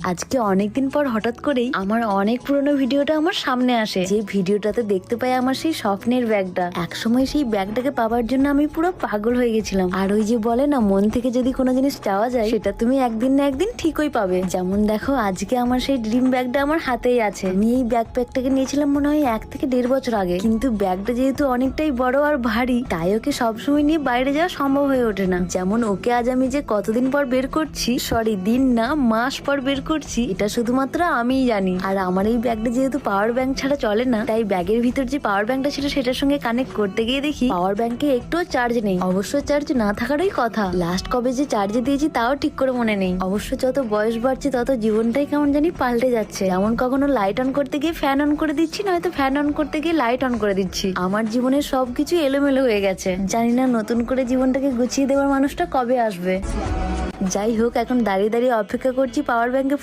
আজকে অনেকদিন পর হঠাৎ করেই আমার অনেক পুরনো ভিডিওটা আমার সামনে আসে। যে ভিডিওটাতে দেখতে পাই আমার সেই স্বপ্নের ব্যাগটা। একসময় সেই ব্যাগটাকে পাওয়ার জন্য আমি পুরো পাগল হয়ে গেছিলাম। আর ওই যে বলে না, মন থেকে যদি কোনো জিনিস চাওয়া যায় সেটা তুমি একদিন না একদিন ঠিকই পাবে। যেমন দেখো, আজকে আমার সেই ড্রিম ব্যাগটা আমার হাতেই আছে। আমি এই ব্যাগপ্যাকটাকে নিয়েছিলাম মনে হয় 1 থেকে 1.5 বছর আগে। কিন্তু ব্যাগটা যেহেতু অনেকটাই বড় আর ভারী, তাই ওকে সবসময় নিয়ে বাইরে যাওয়া সম্ভব হয়ে ওঠে না। যেমন ওকে আজ আমি যে কতদিন পর বের করছি, সরি দিন না মাস পর বের করছি, এটা শুধুমাত্র আমিই জানি। আর আমার এই ব্যাগটা যেহেতু পাওয়ার ব্যাংক ছাড়া চলে না, তাই ব্যাগের ভিতর যে পাওয়ার ব্যাংকটা ছিল সেটার সঙ্গে কানেক্ট করতে গিয়ে দেখি পাওয়ার ব্যাংকে একটুও চার্জ নেই। অবশ্য চার্জ না থাকারই কথা। লাস্ট কবে যে চার্জে দিয়েছি তাও ঠিক করে মনে নেই। অবশ্য যত বয়স বাড়ছে তত জীবনটাই কেমন জানি পাল্টে যাচ্ছে। যেমন কখনো লাইট অন করতে গিয়ে ফ্যান অন করে দিচ্ছি, নয়তো ফ্যান অন করতে গিয়ে লাইট অন করে দিচ্ছি। আমার জীবনের সবকিছু এলোমেলো হয়ে গেছে। জানি না নতুন করে জীবনটাকে গুছিয়ে দেওয়ার মানুষটা কবে আসবে। যাই হোক, এখন দাঁড়িয়ে দাঁড়িয়ে অপেক্ষা করছি পাওয়ার ব্যাংকে